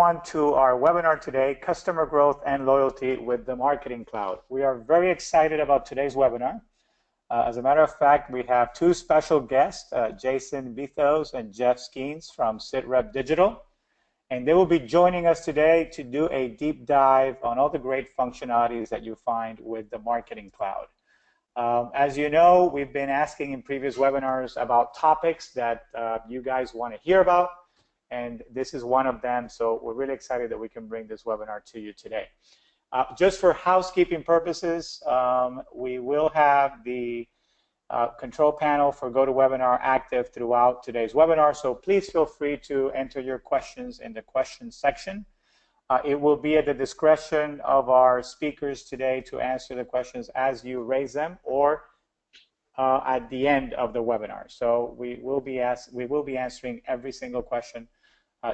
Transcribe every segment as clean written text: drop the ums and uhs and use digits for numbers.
everyone to our webinar today, Customer Growth and Loyalty with the Marketing Cloud. We are very excited about today's webinar. As a matter of fact, we have two special guests, Jason Bithos and Jeff Skeens from SitRep Digital. And they will be joining us today to do a deep dive on all the great functionalities that you find with the Marketing Cloud. As you know, we've been asking in previous webinars about topics that you guys want to hear about, and this is one of them, so we're really excited that we can bring this webinar to you today. Just for housekeeping purposes, we will have the control panel for GoToWebinar active throughout today's webinar, so please feel free to enter your questions in the questions section. It will be at the discretion of our speakers today to answer the questions as you raise them or at the end of the webinar. So we will be answering every single question.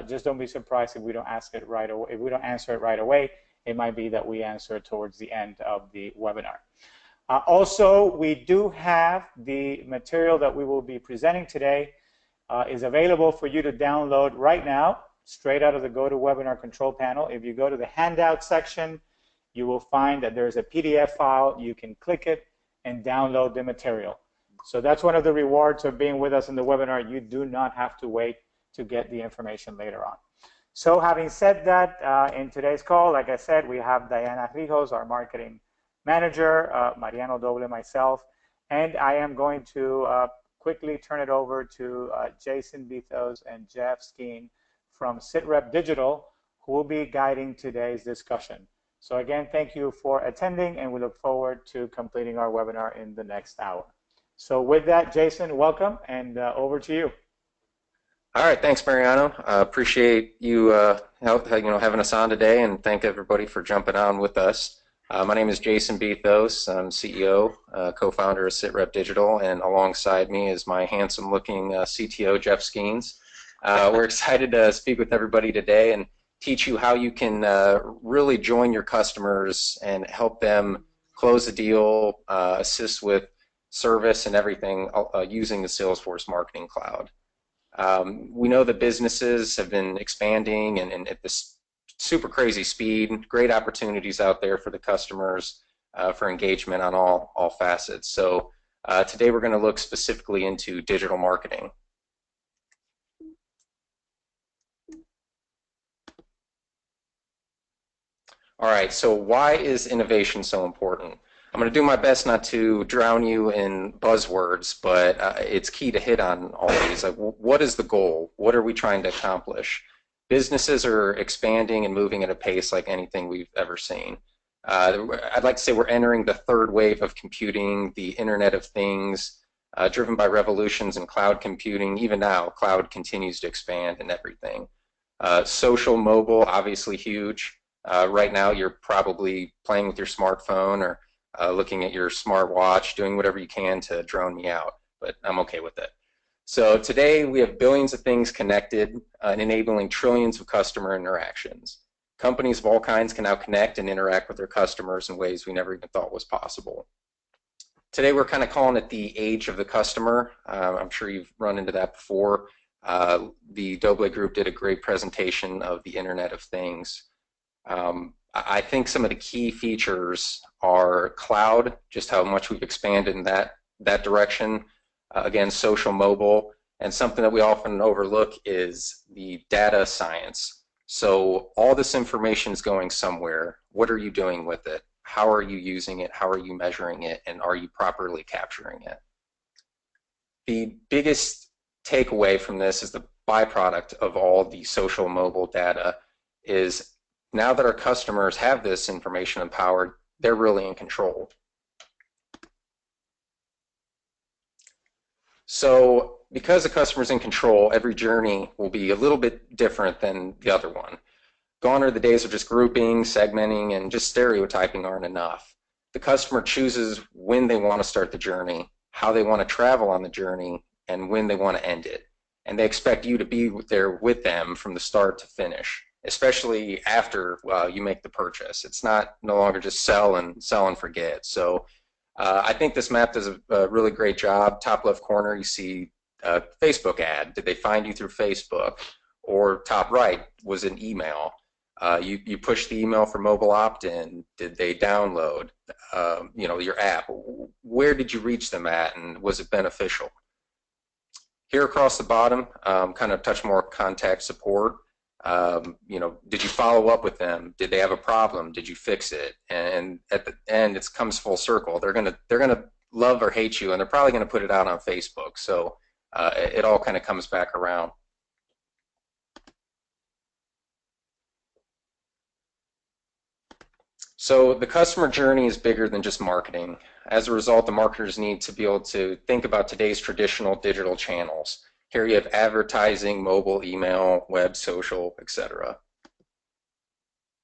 Just don't be surprised if we don't ask it right away. If we don't answer it right away, it might be that we answer it towards the end of the webinar. Also, we do have the material that we will be presenting today is available for you to download right now, straight out of the GoToWebinar control panel. If you go to the handout section, you will find that there's a PDF file. You can click it and download the material. So that's one of the rewards of being with us in the webinar. You do not have to wait to get the information later on. So having said that, in today's call, like I said, we have Diana Rijos, our marketing manager, Mariano Doble, myself, and I am going to quickly turn it over to Jason Bithos and Jeff Skeen from SitRep Digital, who will be guiding today's discussion. So again, thank you for attending, and we look forward to completing our webinar in the next hour. So with that, Jason, welcome, and over to you. All right, thanks, Mariano. Appreciate you, having us on today, and thank everybody for jumping on with us. My name is Jason Bithos. I'm CEO, co-founder of SitRep Digital, and alongside me is my handsome-looking CTO, Jeff Skeens. We're excited to speak with everybody today and teach you how you can really join your customers and help them close a deal, assist with service and everything using the Salesforce Marketing Cloud. We know that businesses have been expanding and at this super crazy speed, great opportunities out there for the customers for engagement on all facets. So today we're going to look specifically into digital marketing. All right, so why is innovation so important? I'm going to do my best not to drown you in buzzwords, but it's key to hit on all these. Like, what is the goal? What are we trying to accomplish? Businesses are expanding and moving at a pace like anything we've ever seen. I'd like to say we're entering the third wave of computing, the Internet of Things, driven by revolutions in cloud computing. Even now, cloud continues to expand in everything. Social, mobile, obviously huge. Right now, you're probably playing with your smartphone or looking at your smartwatch, doing whatever you can to drone me out, but I'm okay with it. So today, we have billions of things connected and enabling trillions of customer interactions. Companies of all kinds can now connect and interact with their customers in ways we never even thought was possible. Today, we're kind of calling it the age of the customer. I'm sure you've run into that before. The Doble Group did a great presentation of the Internet of Things. I think some of the key features are cloud, just how much we've expanded in that direction. Again, social, mobile, and something that we often overlook is the data science. So all this information is going somewhere. What are you doing with it? How are you using it? How are you measuring it? And are you properly capturing it? The biggest takeaway from this is the byproduct of all the social mobile data is now that our customers have this information and power, they're really in control. So because the customer's in control, every journey will be a little bit different than the other one. Gone are the days of just grouping, segmenting, and just stereotyping aren't enough. The customer chooses when they want to start the journey, how they want to travel on the journey, and when they want to end it. And they expect you to be there with them from the start to finish, especially after you make the purchase. It's no longer just sell and forget. So I think this map does a really great job. Top left corner, you see a Facebook ad. Did they find you through Facebook? Or top right was an email. You push the email for mobile opt-in. Did they download, your app? Where did you reach them at, and was it beneficial? Here across the bottom, kind of touch more contact support. Did you follow up with them? Did they have a problem? Did you fix it? And at the end, it comes full circle. They're gonna love or hate you, and they're probably gonna put it out on Facebook. So it all kind of comes back around. So the customer journey is bigger than just marketing. As a result, the marketers need to be able to think about today's traditional digital channels. Here you have advertising, mobile, email, web, social, etc.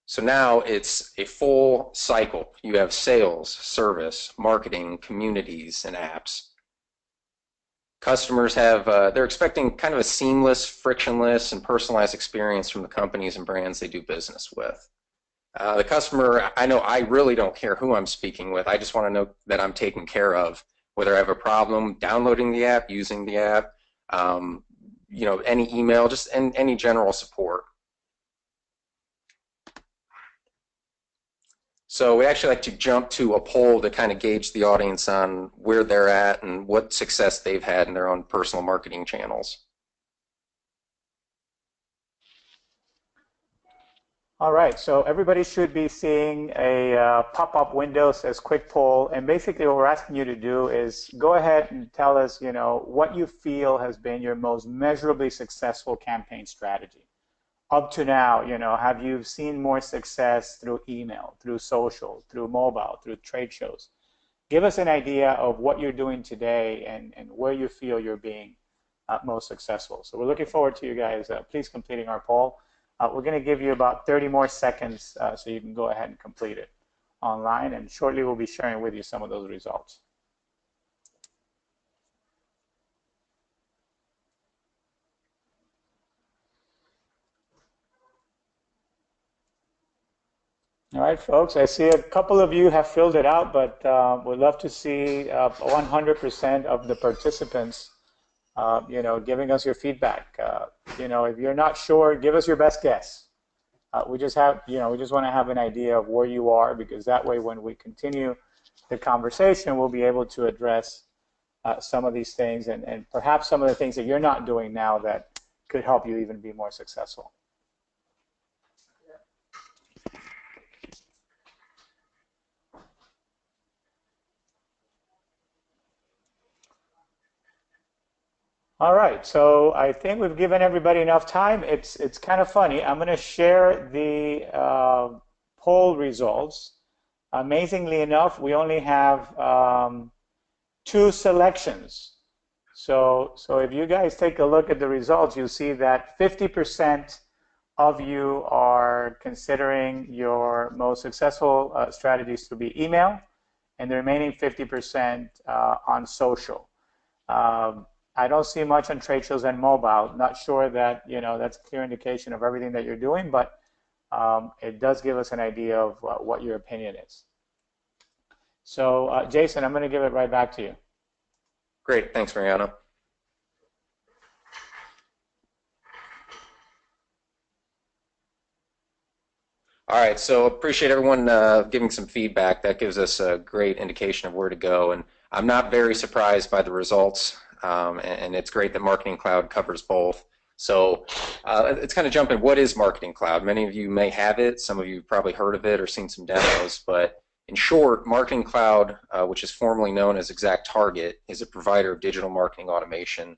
So now it's a full cycle. You have sales, service, marketing, communities, and apps. Customers they're expecting kind of a seamless, frictionless, and personalized experience from the companies and brands they do business with. The customer, I know I really don't care who I'm speaking with. I just want to know that I'm taken care of, whether I have a problem downloading the app, using the app, any email, just any general support. So we actually like to jump to a poll to kind of gauge the audience on where they're at and what success they've had in their own personal marketing channels. All right, so everybody should be seeing a pop-up window that says quick poll, and basically what we're asking you to do is go ahead and tell us, what you feel has been your most measurably successful campaign strategy. Up to now, have you seen more success through email, through social, through mobile, through trade shows? Give us an idea of what you're doing today and where you feel you're being most successful. So we're looking forward to you guys please completing our poll. We're going to give you about 30 more seconds so you can go ahead and complete it online, and shortly we'll be sharing with you some of those results. All right, folks, I see a couple of you have filled it out, but we'd love to see 100% of the participants giving us your feedback. If you're not sure, give us your best guess. We just want to have an idea of where you are, because that way when we continue the conversation, we'll be able to address some of these things and perhaps some of the things that you're not doing now that could help you even be more successful. All right, so I think we've given everybody enough time. It's kind of funny. I'm going to share the poll results. Amazingly enough, we only have 2 selections. So if you guys take a look at the results, you'll see that 50% of you are considering your most successful strategies to be email, and the remaining 50% on social. I don't see much on trade shows and mobile. Not sure that that's a clear indication of everything that you're doing, but it does give us an idea of what your opinion is. So Jason, I'm going to give it right back to you. Great, thanks, Mariano. All right, so appreciate everyone giving some feedback. That gives us a great indication of where to go, and I'm not very surprised by the results. And it's great that Marketing Cloud covers both. So it's kind of jumping. What is Marketing Cloud? Many of you may have it. Some of you have probably heard of it or seen some demos. But in short, Marketing Cloud, which is formerly known as ExactTarget, is a provider of digital marketing automation,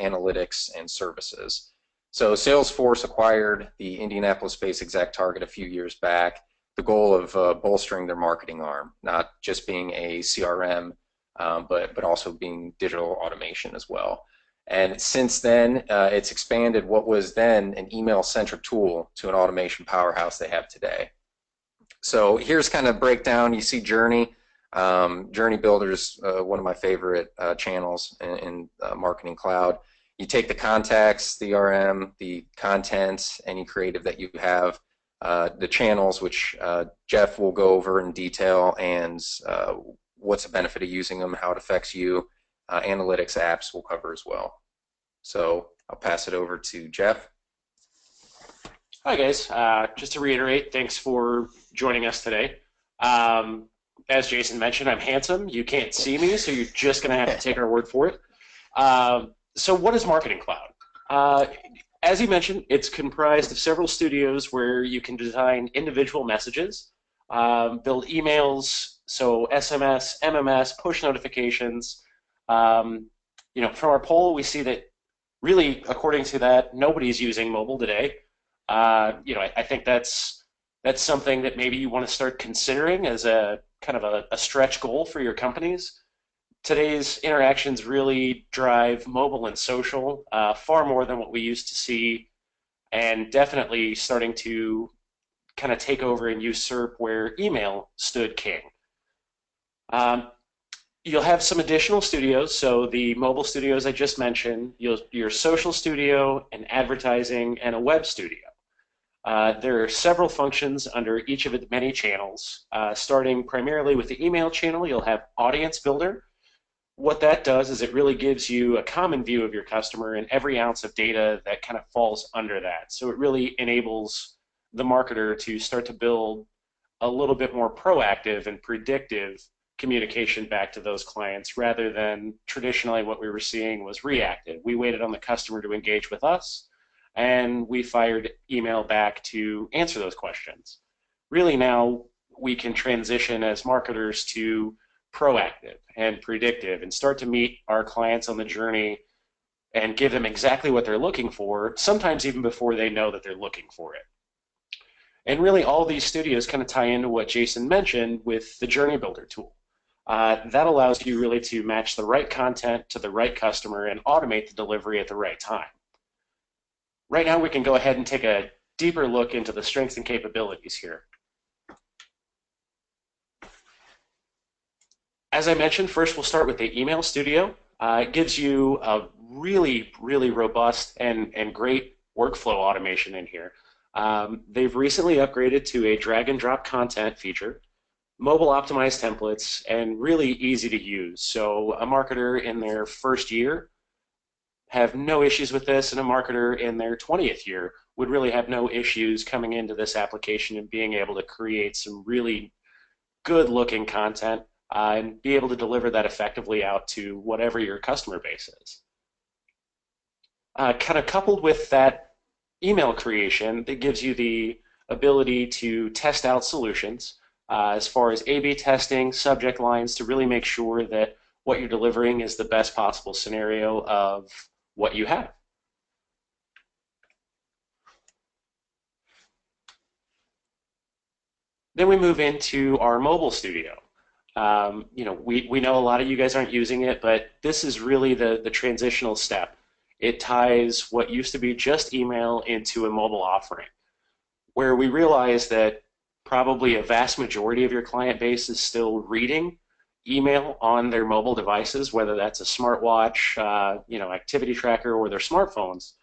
analytics, and services. So Salesforce acquired the Indianapolis-based ExactTarget a few years back. The goal of bolstering their marketing arm, not just being a CRM, but also being digital automation as well. And since then, it's expanded what was then an email-centric tool to an automation powerhouse they have today. So here's kind of breakdown. You see Journey. Journey Builder is one of my favorite channels in Marketing Cloud. You take the contacts, the RM, the content, any creative that you have, the channels, which Jeff will go over in detail, and what's the benefit of using them, how it affects you. Analytics, apps will cover as well. So I'll pass it over to Jeff. Hi guys, just to reiterate, thanks for joining us today. Um, as Jason mentioned, I'm handsome. You can't see me, so you're just going to have to take our word for it. So what is Marketing Cloud? Uh, as you mentioned, it's comprised of several studios where you can design individual messages, build emails, so SMS, MMS, push notifications. Um, from our poll, we see that really, according to that, nobody's using mobile today. I think that's something that maybe you want to start considering as a kind of a stretch goal for your companies. Today's interactions really drive mobile and social far more than what we used to see, and definitely starting to kind of take over and usurp where email stood king. Um, you'll have some additional studios, so the mobile studios I just mentioned, your social studio, an advertising, and a web studio. There are several functions under each of the many channels. Starting primarily with the email channel, you'll have Audience Builder. What that does is it really gives you a common view of your customer and every ounce of data that kind of falls under that. So it really enables the marketer to start to build a little bit more proactive and predictive communication back to those clients rather than traditionally what we were seeing was reactive. We waited on the customer to engage with us and we fired email back to answer those questions. Really now we can transition as marketers to proactive and predictive and start to meet our clients on the journey and give them exactly what they're looking for, sometimes even before they know that they're looking for it. And really all these studios kind of tie into what Jason mentioned with the Journey Builder tool. That allows you really to match the right content to the right customer and automate the delivery at the right time. Right now we can go ahead and take a deeper look into the strengths and capabilities here. As I mentioned, first we'll start with the Email Studio. It gives you a really, really robust and great workflow automation in here. They've recently upgraded to a drag and drop content feature, mobile optimized templates, and really easy to use. So a marketer in their first year have no issues with this, and a marketer in their 20th year would really have no issues coming into this application and being able to create some really good looking content and be able to deliver that effectively out to whatever your customer base is. Kind of coupled with that email creation, that gives you the ability to test out solutions as far as A/B testing, subject lines, to really make sure that what you're delivering is the best possible scenario of what you have. Then we move into our mobile studio. We know a lot of you guys aren't using it, but this is really the transitional step. It ties what used to be just email into a mobile offering, where we realize that probably a vast majority of your client base is still reading email on their mobile devices, whether that's a smartwatch, activity tracker, or their smartphones.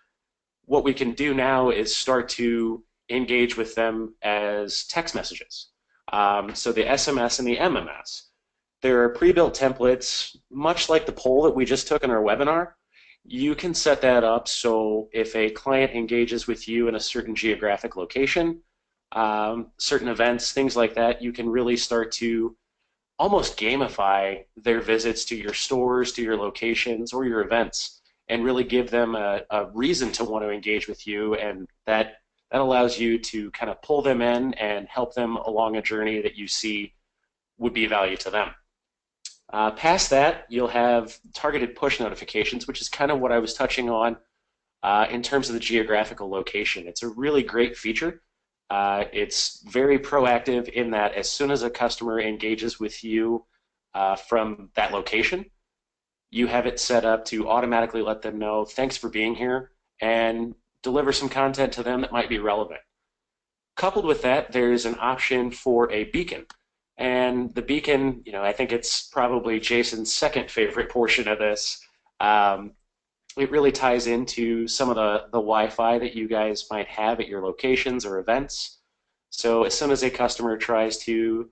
What we can do now is start to engage with them as text messages. So the SMS and the MMS. There are pre-built templates, much like the poll that we just took in our webinar. You can set that up so if a client engages with you in a certain geographic location, certain events, things like that, you can really start to almost gamify their visits to your stores, to your locations, or your events, and really give them a reason to want to engage with you, and that allows you to kind of pull them in and help them along a journey that you see would be of value to them. Past that, you'll have targeted push notifications, which is kind of what I was touching on in terms of the geographical location. It's a really great feature. It's very proactive in that as soon as a customer engages with you from that location, you have it set up to automatically let them know, thanks for being here, and deliver some content to them that might be relevant. Coupled with that, there's an option for a beacon. And the beacon, I think it's probably Jason's second favorite portion of this. It really ties into some of the Wi-Fi that you guys might have at your locations or events. So as soon as a customer tries to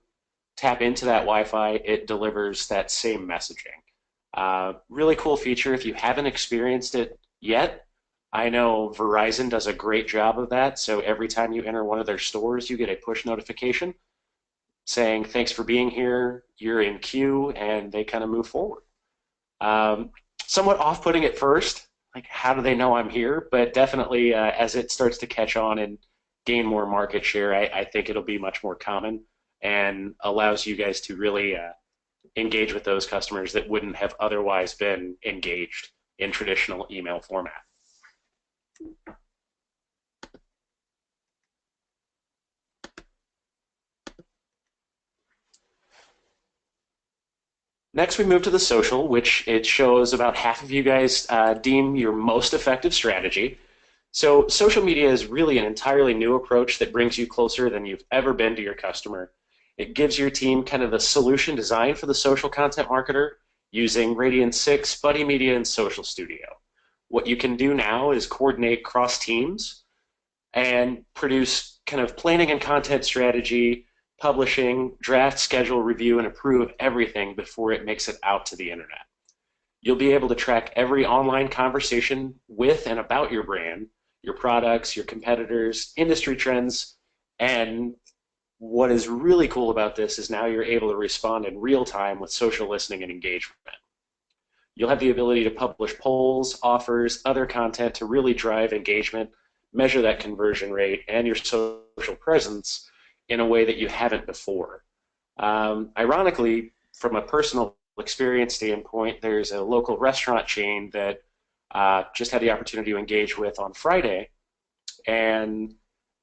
tap into that Wi-Fi, it delivers that same messaging. Really cool feature. If you haven't experienced it yet, I know Verizon does a great job of that. So every time you enter one of their stores, you get a push notification saying, thanks for being here, you're in queue, and they kind of move forward. Um, Somewhat off-putting at first, like how do they know I'm here? But definitely as it starts to catch on and gain more market share, I think it'll be much more common and allows you guys to really engage with those customers that wouldn't have otherwise been engaged in traditional email format. Next, we move to the social, which it shows about half of you guys deem your most effective strategy. So social media is really an entirely new approach that brings you closer than you've ever been to your customer. It gives your team kind of the solution design for the social content marketer using Radian 6, Buddy Media, and Social Studio. What you can do now is coordinate cross teams and produce kind of planning and content strategy, publishing, draft, schedule, review, and approve everything before it makes it out to the internet. You'll be able to track every online conversation with and about your brand, your products, your competitors, industry trends, and what is really cool about this is now you're able to respond in real time with social listening and engagement. You'll have the ability to publish polls, offers, other content to really drive engagement, measure that conversion rate and your social presence in a way that you haven't before. Ironically, from a personal experience standpoint, there's a local restaurant chain that just had the opportunity to engage with on Friday, and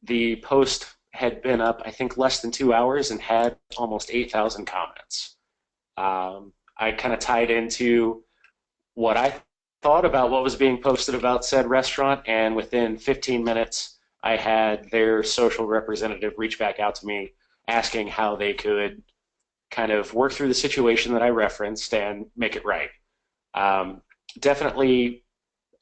the post had been up, I think, less than 2 hours and had almost 8,000 comments. I kind of tied into what I thought about what was being posted about said restaurant, and within 15 minutes, I had their social representative reach back out to me asking how they could kind of work through the situation that I referenced and make it right. Definitely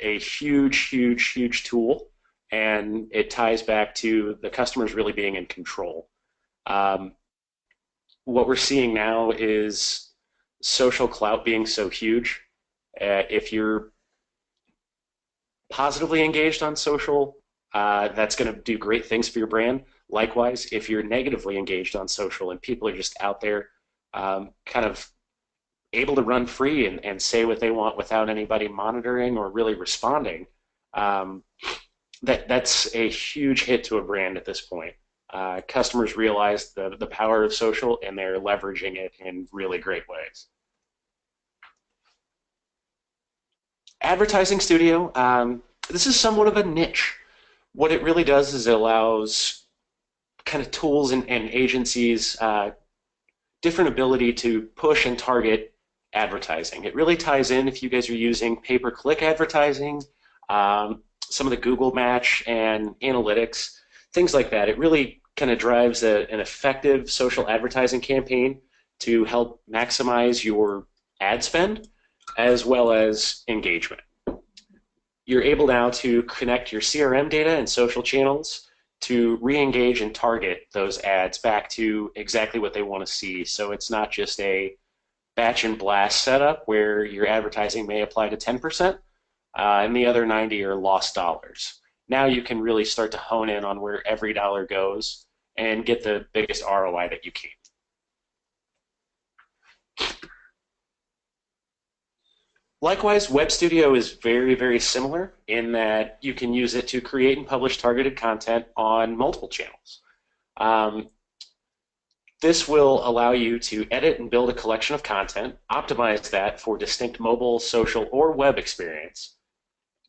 a huge, huge, huge tool, and it ties back to the customers really being in control. What we're seeing now is social clout being so huge. If you're positively engaged on social, that's going to do great things for your brand. Likewise, if you're negatively engaged on social and people are just out there kind of able to run free and say what they want without anybody monitoring or really responding, that's a huge hit to a brand at this point. Customers realize the power of social, and they're leveraging it in really great ways. Advertising Studio, this is somewhat of a niche. What it really does is it allows kind of tools and agencies different ability to push and target advertising. It really ties in if you guys are using pay-per-click advertising, some of the Google Match and analytics, things like that. It really kind of drives an effective social advertising campaign to help maximize your ad spend as well as engagement. You're able now to connect your CRM data and social channels to re-engage and target those ads back to exactly what they want to see. So it's not just a batch and blast setup where your advertising may apply to 10% and the other 90 are lost dollars. Now you can really start to hone in on where every dollar goes and get the biggest ROI that you can. Likewise, Web Studio is very, very similar in that you can use it to create and publish targeted content on multiple channels. This will allow you to edit and build a collection of content, optimize that for distinct mobile, social, or web experience,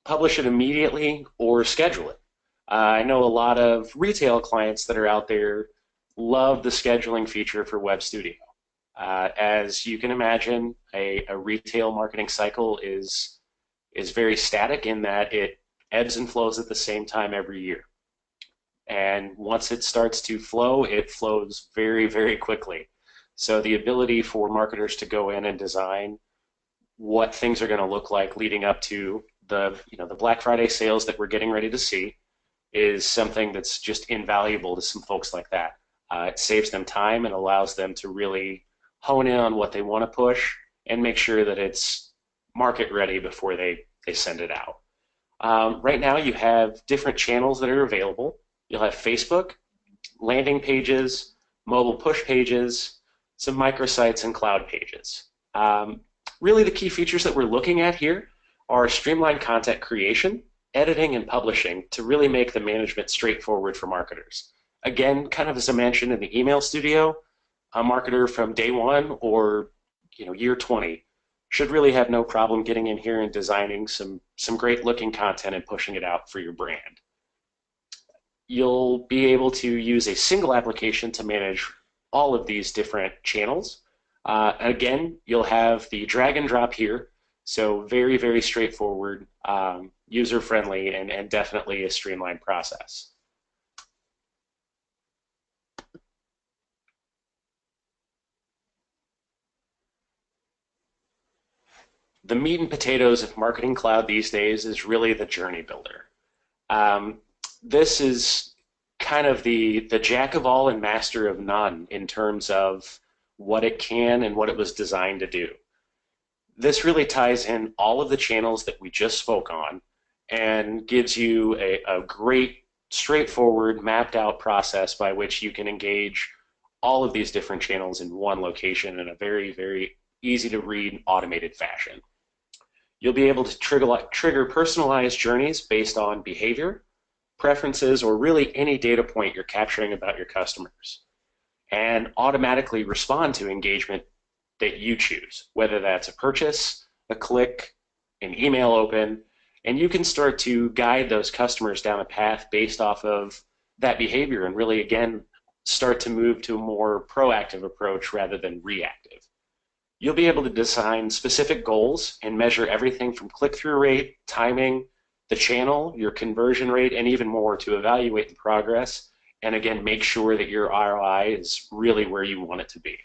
publish it immediately, or schedule it. I know a lot of retail clients that are out there love the scheduling feature for Web Studio. As you can imagine, a retail marketing cycle is very static in that it ebbs and flows at the same time every year. And once it starts to flow, it flows very, very quickly. So the ability for marketers to go in and design what things are going to look like leading up to the Black Friday sales that we're getting ready to see is something that's just invaluable to some folks like that. It saves them time and allows them to really hone in on what they want to push and make sure that it's market ready before they send it out. Right now you have different channels that are available. You'll have Facebook, landing pages, mobile push pages, some microsites, and cloud pages. Really the key features that we're looking at here are streamlined content creation, editing, and publishing to really make the management straightforward for marketers. Again, kind of as I mentioned in the email studio, a marketer from day one or year 20 should really have no problem getting in here and designing some great looking content and pushing it out for your brand. You'll be able to use a single application to manage all of these different channels. Again, you'll have the drag and drop here, so very, very straightforward, user-friendly, and definitely a streamlined process. The meat and potatoes of Marketing Cloud these days is really the Journey Builder. This is kind of the jack of all and master of none in terms of what it can and what it was designed to do. This really ties in all of the channels that we just spoke on and gives you a great, straightforward, mapped out process by which you can engage all of these different channels in one location in a very, very easy to read, automated fashion. You'll be able to trigger personalized journeys based on behavior, preferences, or really any data point you're capturing about your customers, and automatically respond to engagement that you choose, whether that's a purchase, a click, an email open, and you can start to guide those customers down a path based off of that behavior and really, again, start to move to a more proactive approach rather than reactive. You'll be able to design specific goals and measure everything from click-through rate, timing, the channel, your conversion rate, and even more to evaluate the progress and, again, make sure that your ROI is really where you want it to be.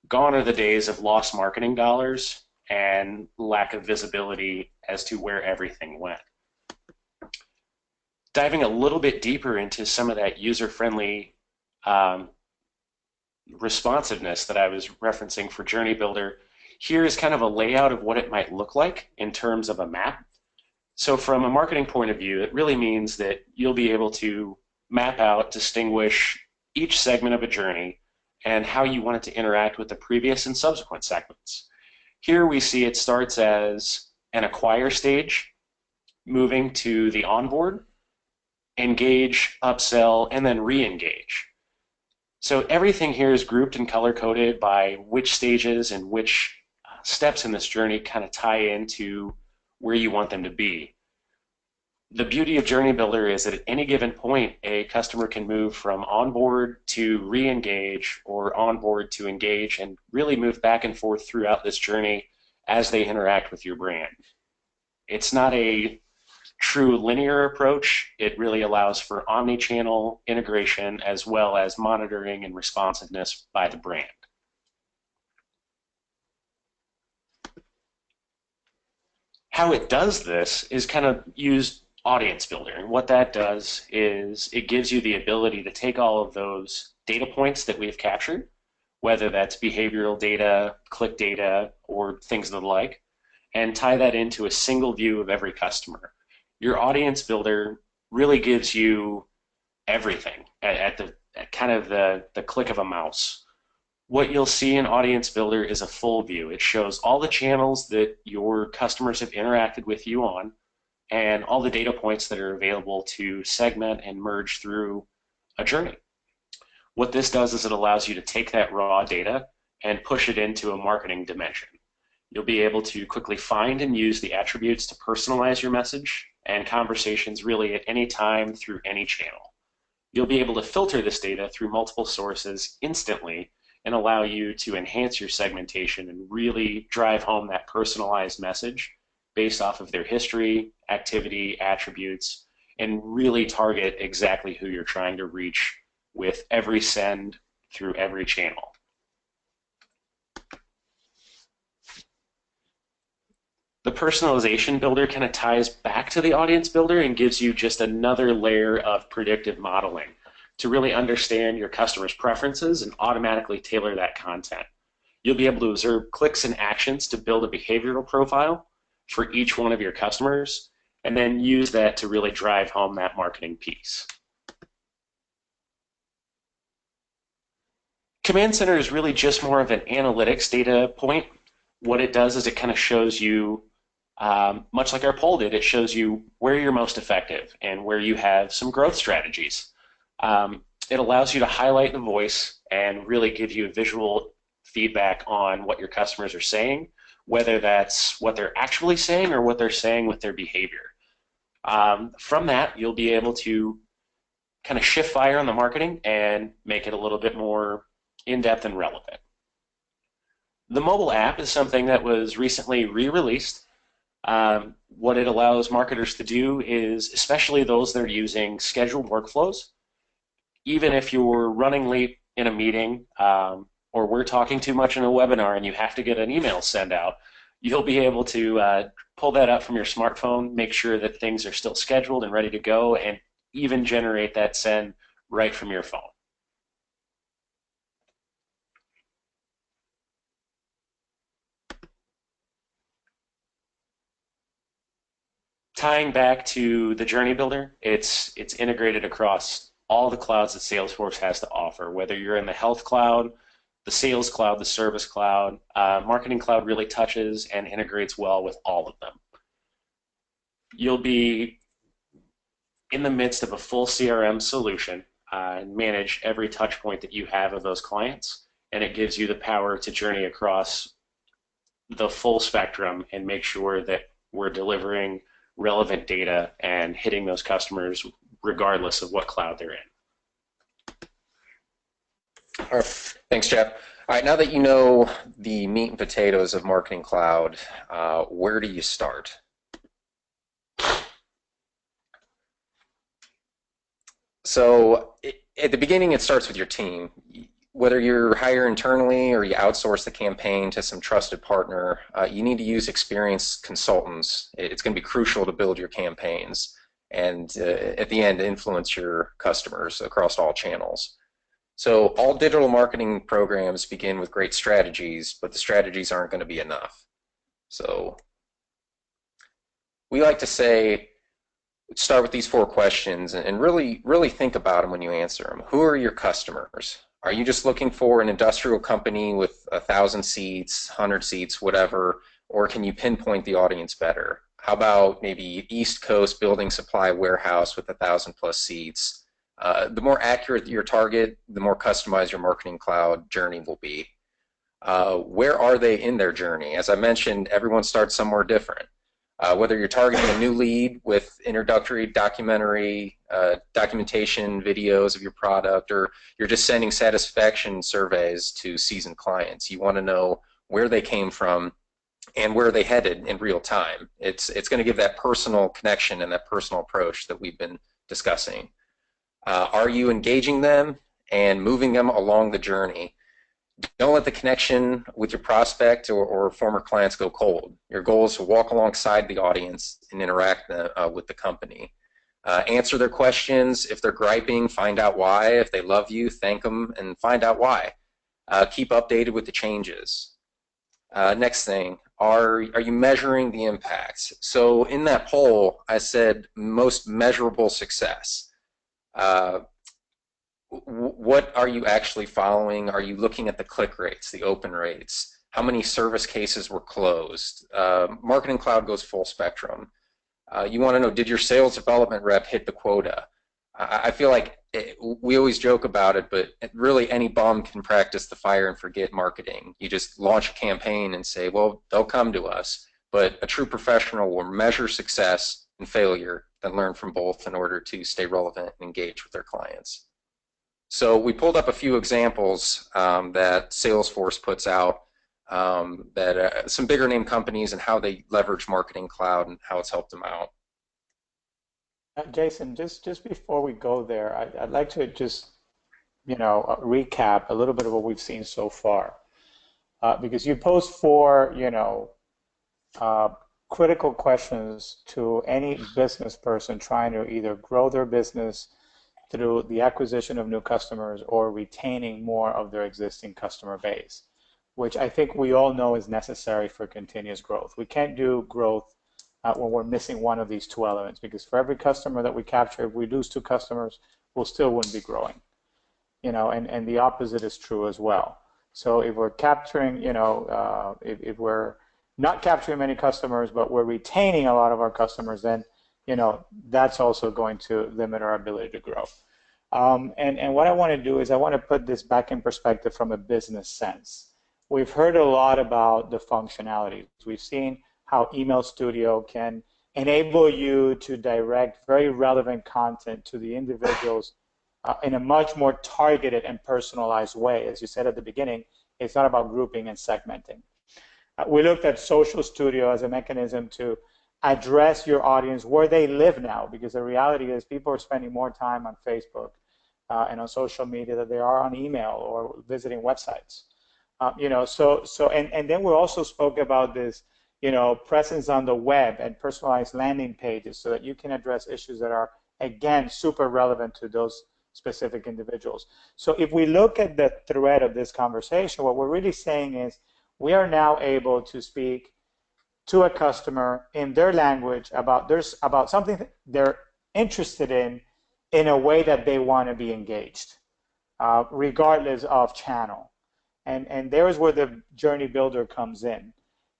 Gone are the days of lost marketing dollars and lack of visibility as to where everything went. Diving a little bit deeper into some of that user-friendly responsiveness that I was referencing for Journey Builder, here is kind of a layout of what it might look like in terms of a map. So from a marketing point of view, it really means that you'll be able to map out, distinguish each segment of a journey and how you want it to interact with the previous and subsequent segments. Here we see it starts as an acquire stage, moving to the onboard, engage, upsell, and then re-engage. So everything here is grouped and color-coded by which stages and which steps in this journey kind of tie into where you want them to be. The beauty of Journey Builder is that at any given point, a customer can move from onboard to re-engage or onboard to engage and really move back and forth throughout this journey as they interact with your brand. It's not a true linear approach. It really allows for omni-channel integration as well as monitoring and responsiveness by the brand. How it does this is kind of use Audience Builder, and what that does is it gives you the ability to take all of those data points that we've captured, whether that's behavioral data, click data, or things of the like, and tie that into a single view of every customer. Your Audience Builder really gives you everything at kind of the click of a mouse. What you'll see in Audience Builder is a full view. It shows all the channels that your customers have interacted with you on and all the data points that are available to segment and merge through a journey. What this does is it allows you to take that raw data and push it into a marketing dimension. You'll be able to quickly find and use the attributes to personalize your message and conversations really at any time through any channel. You'll be able to filter this data through multiple sources instantly and allow you to enhance your segmentation and really drive home that personalized message based off of their history, activity, attributes, and really target exactly who you're trying to reach with every send through every channel. The Personalization Builder kind of ties back to the Audience Builder and gives you just another layer of predictive modeling to really understand your customers' preferences and automatically tailor that content. You'll be able to observe clicks and actions to build a behavioral profile for each one of your customers and then use that to really drive home that marketing piece. Command Center is really just more of an analytics data point. What it does is it kind of shows you, much like our poll did, it shows you where you're most effective and where you have some growth strategies. It allows you to highlight the voice and really give you visual feedback on what your customers are saying, whether that's what they're actually saying or what they're saying with their behavior. From that, you'll be able to kind of shift fire on the marketing and make it a little bit more in-depth and relevant. The mobile app is something that was recently re-released. What it allows marketers to do is, especially those that are using scheduled workflows, even if you're running late in a meeting or we're talking too much in a webinar and you have to get an email sent out, you'll be able to pull that up from your smartphone, make sure that things are still scheduled and ready to go, and even generate that send right from your phone. Tying back to the Journey Builder, it's integrated across all the clouds that Salesforce has to offer, whether you're in the Health Cloud, the Sales Cloud, the Service Cloud. Marketing Cloud really touches and integrates well with all of them. You'll be in the midst of a full CRM solution and manage every touch point that you have of those clients, and it gives you the power to journey across the full spectrum and make sure that we're delivering relevant data and hitting those customers regardless of what cloud they're in. All right. Thanks, Jeff. All right, now that you know the meat and potatoes of Marketing Cloud, where do you start? So at the beginning, it starts with your team. Whether you hire internally or you outsource the campaign to some trusted partner, you need to use experienced consultants. It's going to be crucial to build your campaigns and at the end influence your customers across all channels. So all digital marketing programs begin with great strategies, but the strategies aren't going to be enough. So we like to say, start with these 4 questions and really think about them when you answer them. Who are your customers? Are you just looking for an industrial company with 1,000 seats, 100 seats, whatever, or can you pinpoint the audience better? How about maybe East Coast building supply warehouse with 1,000+ seats? The more accurate your target, the more customized your Marketing Cloud journey will be. Where are they in their journey? As I mentioned, everyone starts somewhere different. Whether you're targeting a new lead with introductory documentation videos of your product, or you're just sending satisfaction surveys to seasoned clients, you want to know where they came from and where they headed in real time. It's going to give that personal connection and that personal approach that we've been discussing. Are you engaging them and moving them along the journey? Don't let the connection with your prospect or former clients go cold. Your goal is to walk alongside the audience and interact with the company. Answer their questions. If they're griping, find out why. If they love you, thank them and find out why. Keep updated with the changes. Next thing, are you measuring the impacts? So in that poll, I said most measurable success. What are you actually following? Are you looking at the click rates, the open rates? How many service cases were closed? Marketing Cloud goes full spectrum. You want to know, did your sales development rep hit the quota? I feel like we always joke about it, but really any bum can practice the fire and forget marketing. You just launch a campaign and say, well, they'll come to us. But a true professional will measure success and failure and learn from both in order to stay relevant and engage with their clients. So we pulled up a few examples that Salesforce puts out, some bigger name companies and how they leverage Marketing Cloud and how it's helped them out. Jason, just before we go there, I'd like to just, recap a little bit of what we've seen so far, because you posed 4, critical questions to any business person trying to either grow their business through the acquisition of new customers or retaining more of their existing customer base, which I think we all know is necessary for continuous growth. We can't do growth when we're missing one of these two elements, because for every customer that we capture, if we lose two customers, we still wouldn't be growing. And the opposite is true as well. So if we're capturing, if we're not capturing many customers, but we're retaining a lot of our customers, then, that's also going to limit our ability to grow. And what I want to do is I want to put this back in perspective from a business sense. We've heard a lot about the functionalities. We've seen how Email Studio can enable you to direct very relevant content to the individuals in a much more targeted and personalized way. As you said at the beginning, it's not about grouping and segmenting. We looked at Social Studio as a mechanism to address your audience where they live now, because the reality is people are spending more time on Facebook and on social media than they are on email or visiting websites. And then we also spoke about this, presence on the web and personalized landing pages so that you can address issues that are, again, super relevant to those specific individuals. So if we look at the thread of this conversation, what we're really saying is we are now able to speak to a customer in their language about something that they're interested in a way that they want to be engaged, regardless of channel. And there is where the Journey Builder comes in.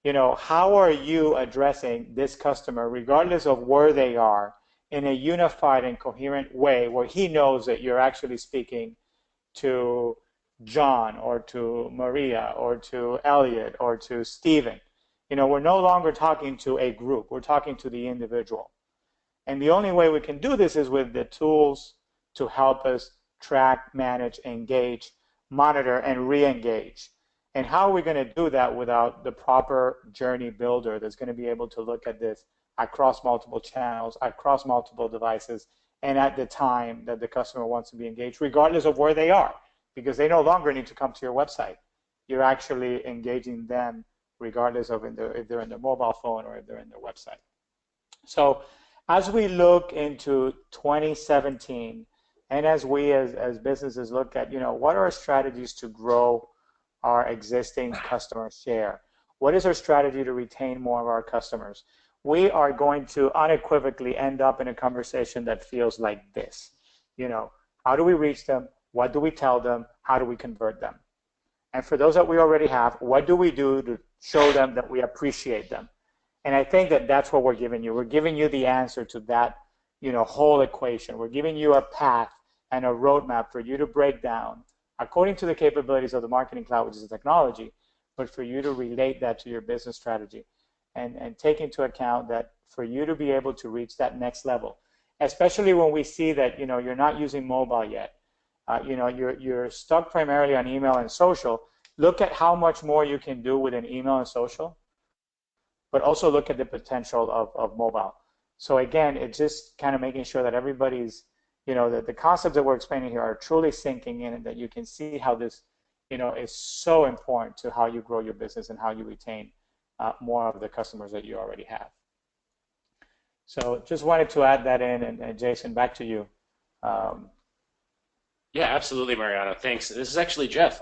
How are you addressing this customer, regardless of where they are, in a unified and coherent way where he knows that you're actually speaking to John or to Maria or to Elliot or to Stephen? We're no longer talking to a group. We're talking to the individual. And the only way we can do this is with the tools to help us track, manage, engage, monitor, and re-engage. And how are we going to do that without the proper Journey Builder that's going to be able to look at this across multiple channels, across multiple devices, and at the time that the customer wants to be engaged, regardless of where they are, because they no longer need to come to your website. You're actually engaging them regardless of if they're in their mobile phone or if they're in their website. So as we look into 2017, and as we as businesses look at, what are our strategies to grow our existing customer share? What is our strategy to retain more of our customers? We are going to unequivocally end up in a conversation that feels like this. How do we reach them? What do we tell them? How do we convert them? And for those that we already have, what do we do to show them that we appreciate them? And I think that that's what we're giving you. We're giving you the answer to that, whole equation. We're giving you a path and a roadmap for you to break down according to the capabilities of the Marketing Cloud, which is a technology, but for you to relate that to your business strategy and take into account that for you to be able to reach that next level, especially when we see that, you're not using mobile yet, you're stuck primarily on email and social. Look at how much more you can do with an email and social, but also look at the potential of mobile. So again, it's just kind of making sure that everybody's, that the concepts that we're explaining here are truly sinking in, and that you can see how this, is so important to how you grow your business and how you retain more of the customers that you already have. So just wanted to add that in, and Jason, back to you. Yeah, absolutely, Mariano. Thanks. This is actually Jeff.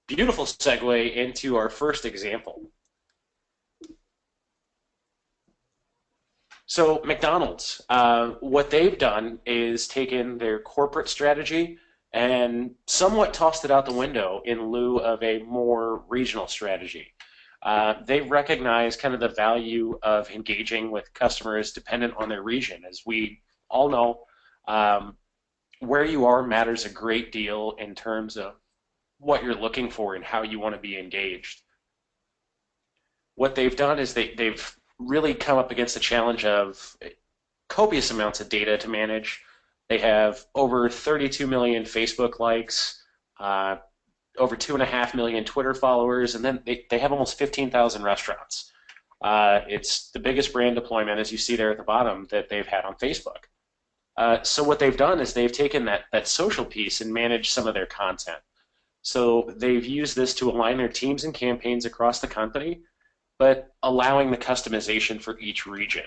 Beautiful segue into our first example. So McDonald's, what they've done is taken their corporate strategy and somewhat tossed it out the window in lieu of a more regional strategy. They recognize kind of the value of engaging with customers dependent on their region. As we all know, where you are matters a great deal in terms of what you're looking for and how you want to be engaged. What they've done is they've really come up against the challenge of copious amounts of data to manage. They have over 32 million Facebook likes, over 2.5 million Twitter followers, and then they have almost 15,000 restaurants. It's the biggest brand deployment, as you see there at the bottom, that they've had on Facebook. So what they've done is they've taken that social piece and managed some of their content. So they've used this to align their teams and campaigns across the company, but allowing the customization for each region.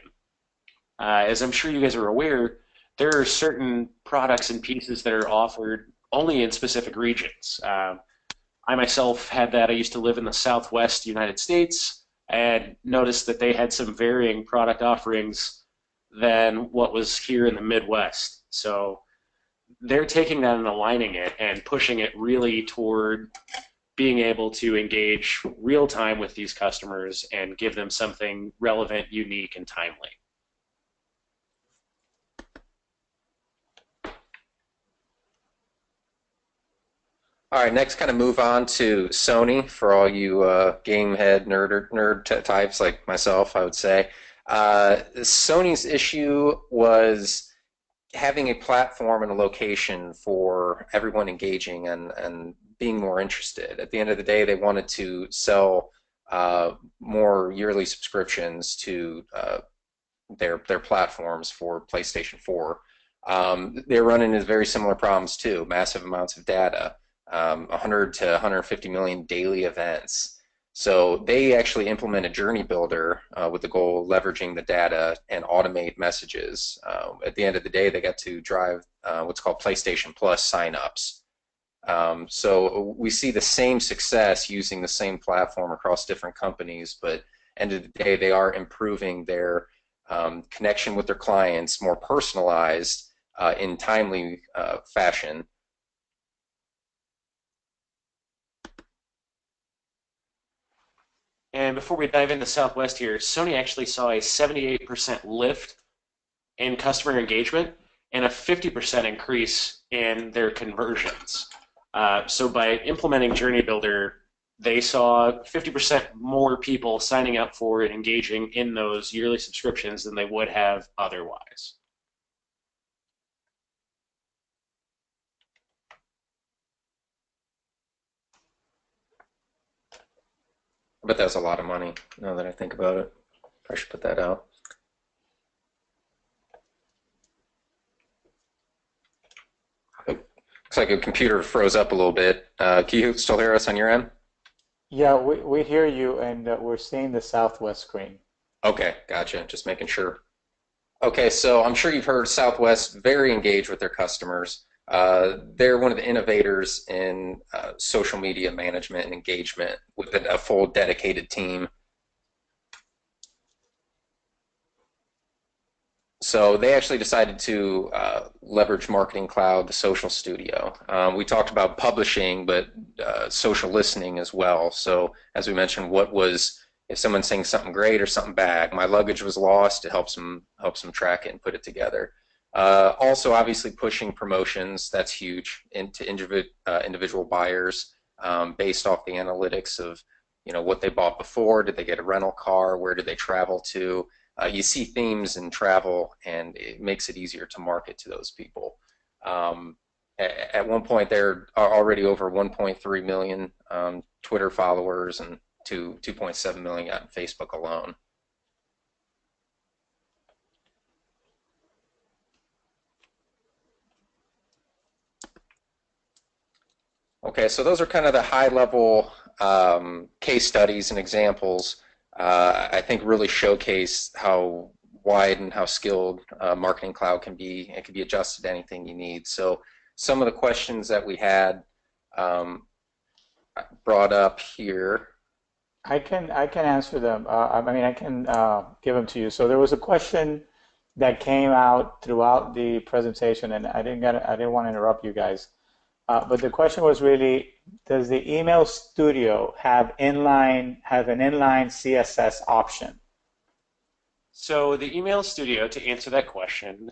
As I'm sure you guys are aware, there are certain products and pieces that are offered only in specific regions. I myself had that. I used to live in the Southwest United States. and noticed that they had some varying product offerings than what was here in the Midwest. So they're taking that and aligning it and pushing it really toward being able to engage real time with these customers and give them something relevant, unique, and timely. All right, next kind of move on to Sony for all you game head nerd types like myself, I would say. Sony's issue was having a platform and a location for everyone engaging and being more interested. At the end of the day, they wanted to sell more yearly subscriptions to their platforms for PlayStation 4. They're running into very similar problems too, massive amounts of data. 100 to 150 million daily events. So they actually implemented Journey Builder with the goal of leveraging the data and automate messages. At the end of the day, they got to drive what's called PlayStation Plus signups. So we see the same success using the same platform across different companies, but end of the day, they are improving their connection with their clients, more personalized in timely fashion. And before we dive into Southwest here, Sony actually saw a 78% lift in customer engagement and a 50% increase in their conversions. So by implementing Journey Builder, they saw 50% more people signing up for and engaging in those yearly subscriptions than they would have otherwise. I bet that's a lot of money now that I think about it. I should put that out. Looks like your computer froze up a little bit. Can you still hear us on your end? Yeah, we hear you, and we're seeing the Southwest screen. Okay, gotcha. Just making sure. Okay, so I'm sure you've heard Southwest very engaged with their customers. They're one of the innovators in social media management and engagement with a full dedicated team. So they actually decided to leverage Marketing Cloud, the Social Studio. We talked about publishing, but social listening as well. So as we mentioned, if someone's saying something great or something bad, my luggage was lost, it helps them track it and put it together. Also, obviously, pushing promotions, that's huge, into individual buyers based off the analytics of what they bought before. Did they get a rental car? Where did they travel to? You see themes in travel, and it makes it easier to market to those people. At one point, there are already over 1.3 million Twitter followers and 2.7 million on Facebook alone. Okay, so those are kind of the high-level case studies and examples. I think really showcase how wide and how skilled Marketing Cloud can be. It can be adjusted to anything you need. So some of the questions that we had brought up here. I can answer them. I mean, I can give them to you. So there was a question that came out throughout the presentation, and I didn't want to interrupt you guys. But the question was really, does the Email Studio have an inline CSS option? So the Email Studio, to answer that question,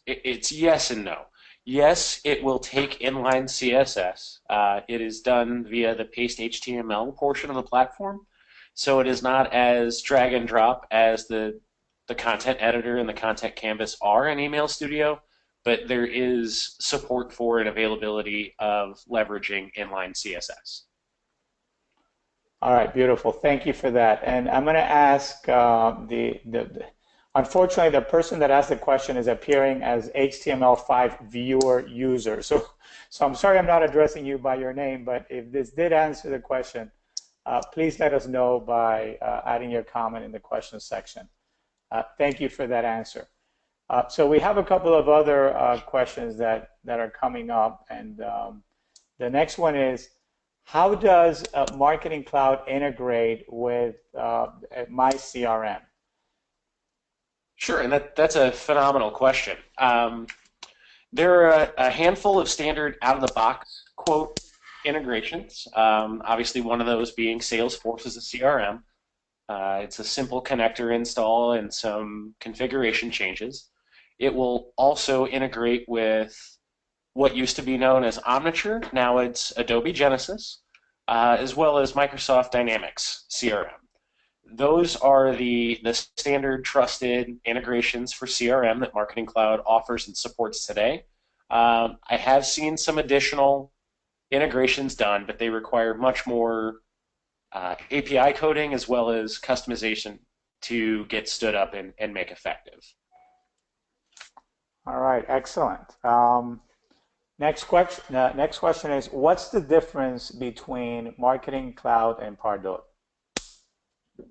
it's yes and no. Yes, it will take inline CSS. It is done via the paste HTML portion of the platform, so it is not as drag and drop as the content editor and the content canvas are in Email Studio. But there is support for and availability of leveraging inline CSS. All right, beautiful. Thank you for that. And I'm going to ask unfortunately, the person that asked the question is appearing as HTML5 viewer user. So I'm sorry I'm not addressing you by your name, but if this did answer the question, please let us know by adding your comment in the question section. Thank you for that answer. So we have a couple of other questions that are coming up, and the next one is, how does Marketing Cloud integrate with my CRM? Sure, and that's a phenomenal question. There are a handful of standard out-of-the-box quote integrations. Obviously, one of those being Salesforce as a CRM. It's a simple connector install and some configuration changes. It will also integrate with what used to be known as Omniture. Now it's Adobe Genesis, as well as Microsoft Dynamics CRM. Those are the standard trusted integrations for CRM that Marketing Cloud offers and supports today. I have seen some additional integrations done, but they require much more API coding as well as customization to get stood up and make effective. All right, excellent. Next question is, what's the difference between Marketing Cloud and Pardot?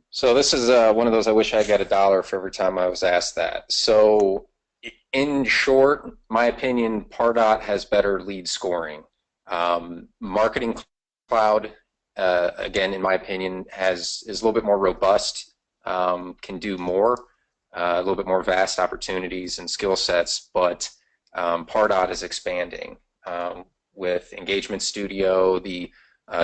So this is one of those I wish I got $1 for every time I was asked that. So in short, my opinion, Pardot has better lead scoring. Marketing Cloud, again, in my opinion, is a little bit more robust, can do more, a little bit more vast opportunities and skill sets, but Pardot is expanding with Engagement Studio, the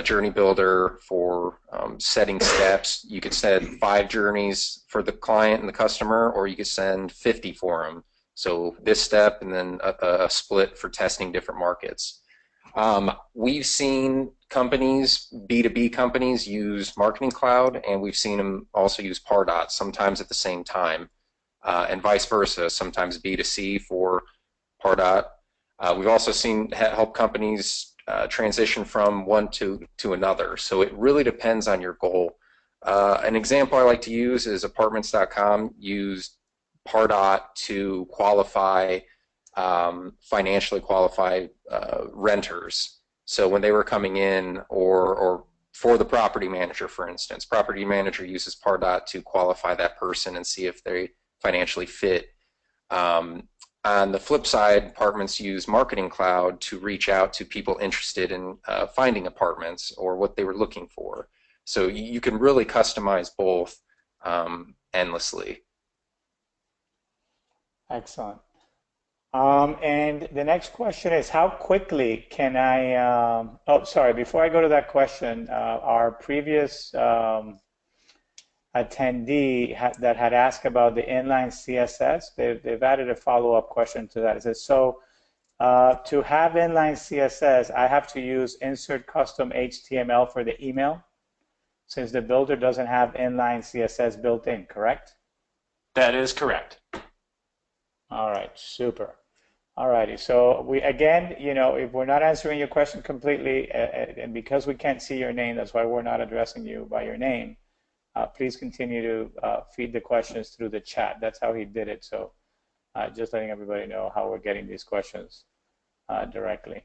Journey Builder for setting steps. You could send 5 journeys for the client and the customer, or you could send 50 for them. So this step and then a split for testing different markets. We've seen companies, B2B companies, use Marketing Cloud, and we've seen them also use Pardot, sometimes at the same time, and vice versa, sometimes B2C for Pardot. We've also seen help companies transition from one to another. So it really depends on your goal. An example I like to use is apartments.com used Pardot to qualify, financially qualify renters. So when they were coming in, or for the property manager, for instance, property manager uses Pardot to qualify that person and see if they financially fit. On the flip side, apartments use Marketing Cloud to reach out to people interested in finding apartments or what they were looking for. So you can really customize both endlessly. Excellent. And the next question is, how quickly can I, oh, sorry, before I go to that question, our previous attendee that had asked about the inline CSS, they've added a follow-up question to that. It says, so to have inline CSS, I have to use insert custom HTML for the email, since the builder doesn't have inline CSS built in, correct? That is correct. All right, super. All righty, so we, again, you know, if we're not answering your question completely, and because we can't see your name, that's why we're not addressing you by your name, please continue to feed the questions through the chat. That's how he did it, so just letting everybody know how we're getting these questions directly.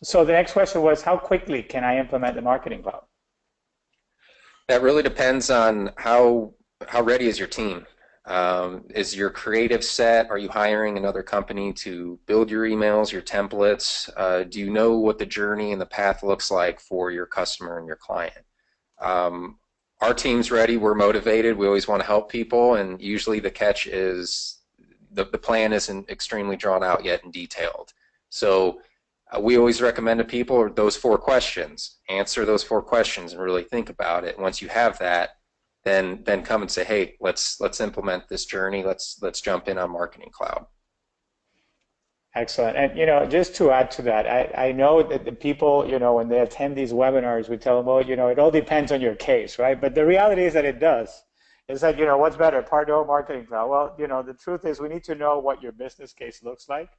So the next question was, how quickly can I implement the Marketing Cloud? That really depends on how ready is your team. Is your creative set? Are you hiring another company to build your emails, your templates? Do you know what the journey and the path looks like for your customer and your client? Our team's ready. We're motivated. We always want to help people, and usually the catch is the plan isn't extremely drawn out yet and detailed. So we always recommend to people those 4 questions. Answer those 4 questions and really think about it. Once you have that, then come and say, hey, let's implement this journey. Let's jump in on Marketing Cloud. Excellent. And, you know, just to add to that, I know that the people, you know, when they attend these webinars, we tell them, well, you know, it all depends on your case, right? But the reality is that it does. It's like, you know, what's better, Pardot, Marketing Cloud? Well, you know, the truth is we need to know what your business case looks like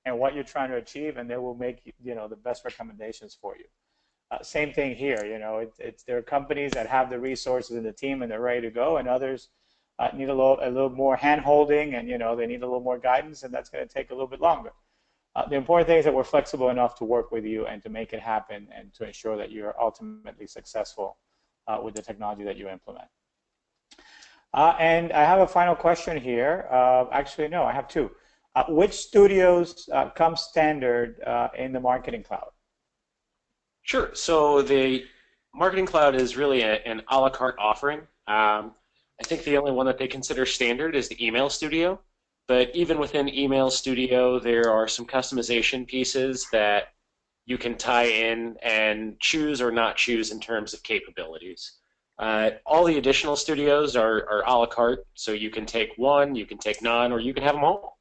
and what you're trying to achieve, and they will make, you know, the best recommendations for you. Same thing here, you know, there are companies that have the resources in the team and they're ready to go, and others need a little more hand-holding, and, you know, they need a little more guidance, and that's going to take a little bit longer. The important thing is that we're flexible enough to work with you and to make it happen and to ensure that you're ultimately successful with the technology that you implement. And I have a final question here. Actually, no, I have 2. Which studios come standard in the Marketing Cloud? Sure. So the Marketing Cloud is really an a la carte offering. I think the only one that they consider standard is the Email Studio. But even within Email Studio, there are some customization pieces that you can tie in and choose or not choose in terms of capabilities. All the additional studios are a la carte, so you can take one, you can take none, or you can have them all.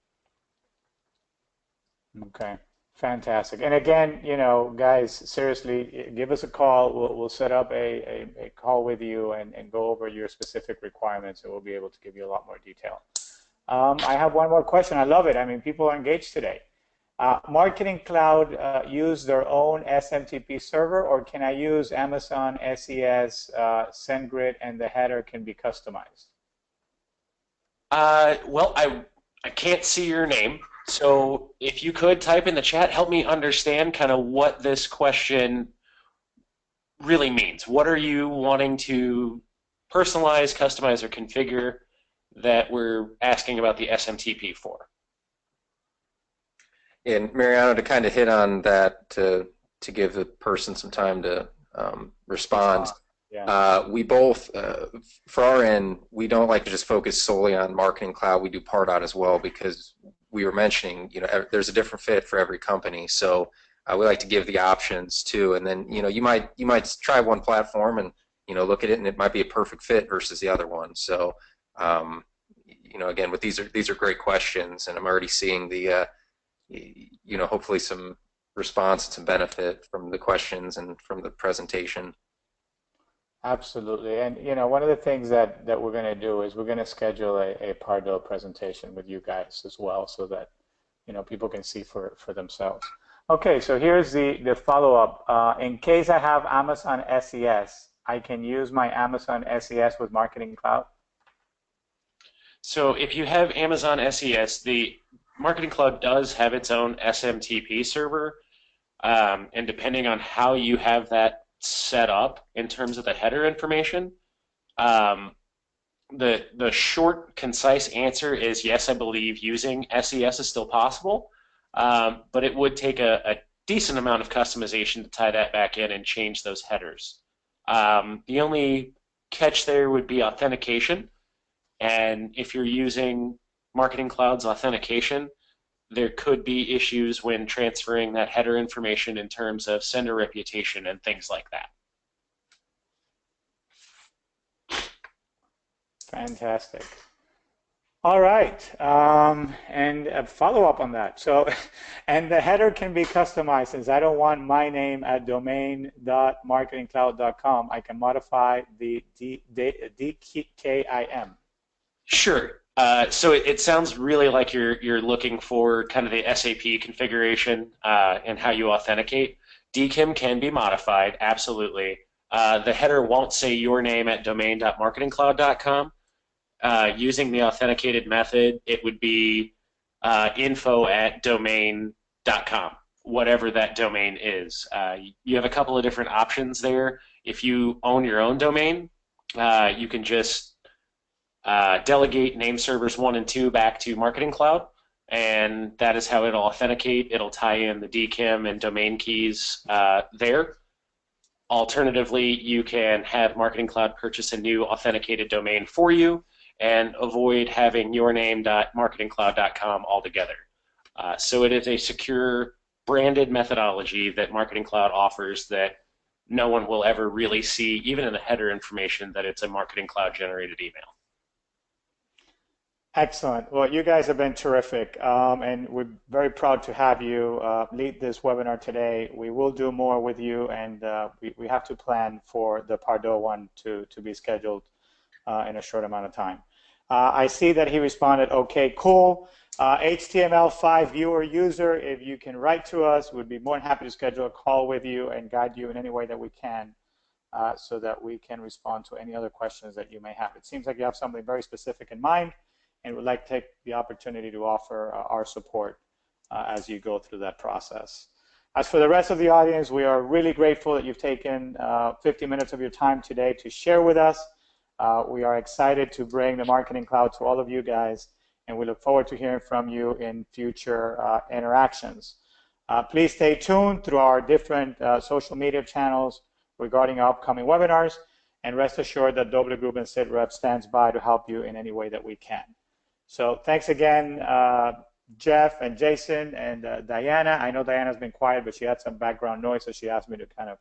Okay, fantastic. And again, guys, seriously, give us a call. We'll set up a call with you and go over your specific requirements, and we'll be able to give you a lot more detail. I have one more question. I love it. I mean, people are engaged today. Marketing Cloud use their own SMTP server, or can I use Amazon SES, SendGrid, and the header can be customized? Well, I can't see your name, so if you could type in the chat, help me understand kind of what this question really means. What are you wanting to personalize, customize, or configure that we're asking about the SMTP for? And Mariano, to kind of hit on that, to give the person some time to respond. Yeah. We both, for our end, we don't like to just focus solely on Marketing Cloud. We do Pardot as well because we were mentioning, there's a different fit for every company. So we like to give the options too. And then, you might try one platform and look at it, and it might be a perfect fit versus the other one. So, again, with these are great questions, and I'm already seeing the hopefully some response and some benefit from the questions and from the presentation. Absolutely. And one of the things that we're going to do is we're going to schedule a Pardot presentation with you guys as well, so that people can see for themselves. Okay, so here's the follow-up. In case I have Amazon SES, I can use my Amazon SES with Marketing Cloud? So if you have Amazon SES, the Marketing Cloud does have its own SMTP server, and depending on how you have that set up in terms of the header information, the short, concise answer is yes, I believe using SES is still possible, but it would take a decent amount of customization to tie that back in and change those headers. The only catch there would be authentication, and if you're using Marketing Cloud's authentication, there could be issues when transferring that header information in terms of sender reputation and things like that. Fantastic. All right, and a follow-up on that. So, and the header can be customized. Since I don't want my name at domain.marketingcloud.com, I can modify the DKIM. Sure. So it sounds really like you're looking for kind of the SAP configuration and how you authenticate. DKIM can be modified, absolutely. The header won't say your name at domain.marketingcloud.com. Using the authenticated method, it would be info@domain.com, whatever that domain is. You have a couple of different options there. If you own your own domain, you can just delegate name servers 1 and 2 back to Marketing Cloud, and that is how it'll authenticate. It'll tie in the DKIM and domain keys there. Alternatively, you can have Marketing Cloud purchase a new authenticated domain for you and avoid having yourname.marketingcloud.com altogether. So it is a secure, branded methodology that Marketing Cloud offers that no one will ever really see, even in the header information, that it's a Marketing Cloud generated email. Excellent. Well, you guys have been terrific, and we're very proud to have you lead this webinar today. We will do more with you, and we have to plan for the Pardot one to be scheduled in a short amount of time. I see that he responded, okay, cool. HTML5 viewer user, if you can write to us, we'd be more than happy to schedule a call with you and guide you in any way that we can, so that we can respond to any other questions that you may have. It seems like you have something very specific in mind, and would like to take the opportunity to offer our support as you go through that process. As for the rest of the audience, we are really grateful that you've taken 50 minutes of your time today to share with us. We are excited to bring the Marketing Cloud to all of you guys, and we look forward to hearing from you in future interactions. Please stay tuned through our different social media channels regarding our upcoming webinars, and rest assured that W Group and SITREP stands by to help you in any way that we can. So thanks again, Jeff and Jason and Diana. I know Diana's been quiet, but she had some background noise, so she asked me to kind of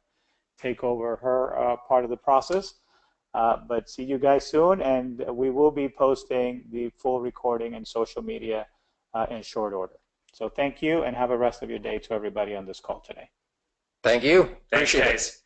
take over her part of the process. But see you guys soon, and we will be posting the full recording and social media in short order. So thank you, and have a rest of your day to everybody on this call today. Thank you. Thanks, guys.